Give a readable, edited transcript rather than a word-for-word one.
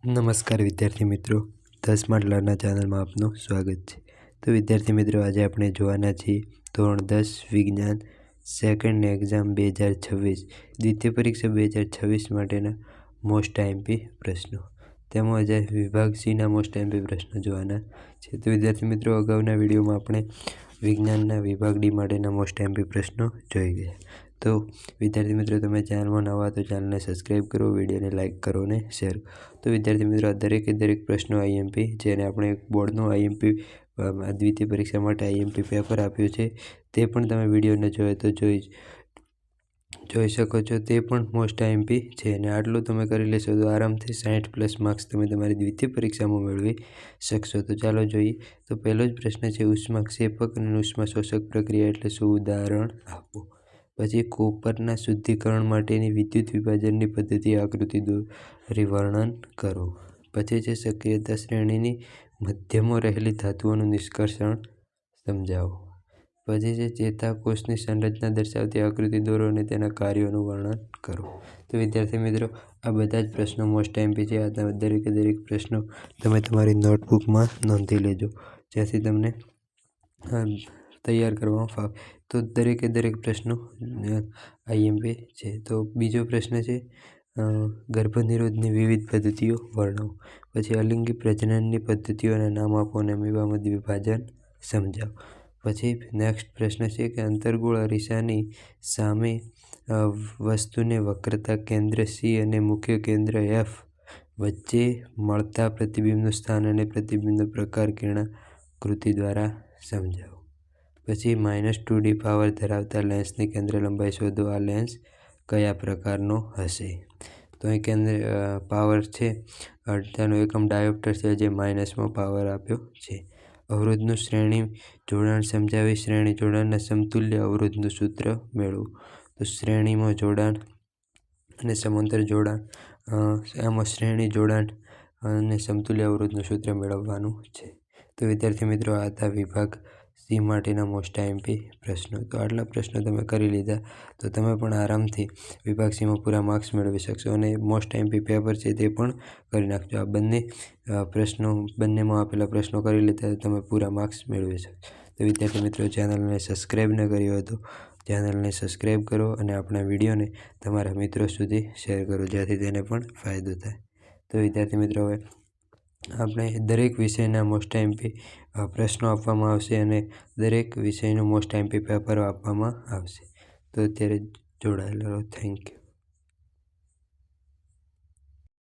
નમસ્કાર વિદ્યાર્થી મિત્રો, 10 સ્માર્ટ લર્નર ચેનલમાં આપનું સ્વાગત છે. તો વિદ્યાર્થી મિત્રો, આજે આપણે જોવાના છીએ ધોરણ 10 વિજ્ઞાન સેકન્ડ એક્ઝામ 2026 દ્વિતીય પરીક્ષા 2026 માટેના મોસ્ટ આઈએમપી પ્રશ્નો તેમજ વિભાગ સીના મોસ્ટ આઈએમપી પ્રશ્નો જોવાના છે. તો વિદ્યાર્થી મિત્રો, અગાઉના વિડીયોમાં આપણે વિજ્ઞાનના વિભાગ ડી માટેના મોસ્ટ આઈએમપી પ્રશ્નો જોઈ ગયા. તો વિદ્યાર્થી મિત્રો, તમે ચેનલમાં નવા તો ચેનલને સબસ્ક્રાઈબ કરો, વિડીયોને લાઇક કરો અને શેર કરો. તો વિદ્યાર્થી મિત્રો, આ દરેક પ્રશ્નો આઈએમપી જેને આપણે બોર્ડનું આઈએમપી દ્વિતીય પરીક્ષા માટે આઈએમપી પેપર આપ્યું છે તે પણ તમે વિડીયોને જોયો તો જોઈ શકો છો. તે પણ મોસ્ટ આઈએમપી છે અને આટલું તમે કરી લેશો તો આરામથી 60+ માર્ક્સ તમે તમારી દ્વિતીય પરીક્ષામાં મેળવી શકશો. તો ચાલો જોઈએ. તો પહેલો જ પ્રશ્ન છે, ઉષ્માક્ષેપક અને ઉષ્માશોષક પ્રક્રિયા એટલે શું? ઉદાહરણ આપો. પછી કોપરના શુદ્ધિકરણ માટેની વિદ્યુત વિભાજનની પદ્ધતિ આકૃતિ દોરી વર્ણન કરો. પછી છે સક્રિયતા શ્રેણીની મધ્યમાં રહેલી ધાતુઓનું નિષ્કર્ષણ સમજાવો. પછી છે ચેતાકોષની સંરચના દર્શાવતી આકૃતિ દોરો અને તેના કાર્યોનું વર્ણન કરો. તો વિદ્યાર્થી મિત્રો, આ બધા જ પ્રશ્નો મોસ્ટ આઈએમપી છે. આ દરેક પ્રશ્નો તમે તમારી નોટબુકમાં નોંધી લેજો, જેથી તમને તૈયાર કરવામાં ફાવે. તો દરેક પ્રશ્નો આઈએમપી છે. તો બીજો પ્રશ્ન છે, ગર્ભનિરોધની વિવિધ પદ્ધતિઓ વર્ણવો. પછી અલિંગી પ્રજનનની પદ્ધતિઓના નામ આપો અને અમીબામાં વિભાજન સમજાવો. પછી નેક્સ્ટ પ્રશ્ન છે કે અંતર્ગોળ અરીસાની સામે વસ્તુને વક્રતા કેન્દ્ર C અને મુખ્ય કેન્દ્ર F વચ્ચે મળતા પ્રતિબિંબનું સ્થાન અને પ્રતિબિંબનો પ્રકાર કિરણાકૃતિ દ્વારા સમજાવો. પછી -2D પાવર ધરાવતા લેન્સની કેન્દ્ર લંબાઈ શોધો. આ લેન્સ કયા પ્રકારનો હશે? તો અહીં કેન્દ્ર પાવર છે, તેનો એકમ ડાયોપ્ટર છે જે માઇનસમાં પાવર આપ્યો છે. અવરોધનું શ્રેણી જોડાણ સમજાવી. શ્રેણી જોડાણના સમતુલ્ય અવરોધનું સૂત્ર મેળવો. તો શ્રેણીમાં જોડાણ અને સમાંતર જોડાણ, એમાં શ્રેણી જોડાણ અને સમતુલ્ય અવરોધનું સૂત્ર મેળવવાનું છે. તો વિદ્યાર્થી મિત્રો, આ હતા વિભાગ સી માટેના મોસ્ટ આઈએમપી પ્રશ્નો. તો આટલા પ્રશ્નો તમે કરી લીધા તો તમે પણ આરામથી વિભાગ સીમાં પૂરા માર્ક્સ મેળવી શકશો અને મોસ્ટ આઈએમપી પેપર છે તે પણ કરી નાખજો. આ બંનેમાં આપેલા પ્રશ્નો કરી લીધા તો તમે પૂરા માર્ક્સ મેળવી શકશો. તો વિદ્યાર્થી મિત્રો, ચેનલને સબસ્ક્રાઈબ ન કરી હોય તો ચેનલને સબસ્ક્રાઈબ કરો અને આપણા વિડીયોને તમારા મિત્રો સુધી શેર કરો, જેથી તેને પણ ફાયદો થાય. તો વિદ્યાર્થી મિત્રો, હવે આપણે દરેક વિષયના મોસ્ટ આઈએમપી પ્રશ્નો આપવામાં આવશે અને દરેક વિષયનું મોસ્ટ આઈએમપી પેપર આપવામાં આવશે. તો અત્યારે જોડાયેલા રહો. Thank you.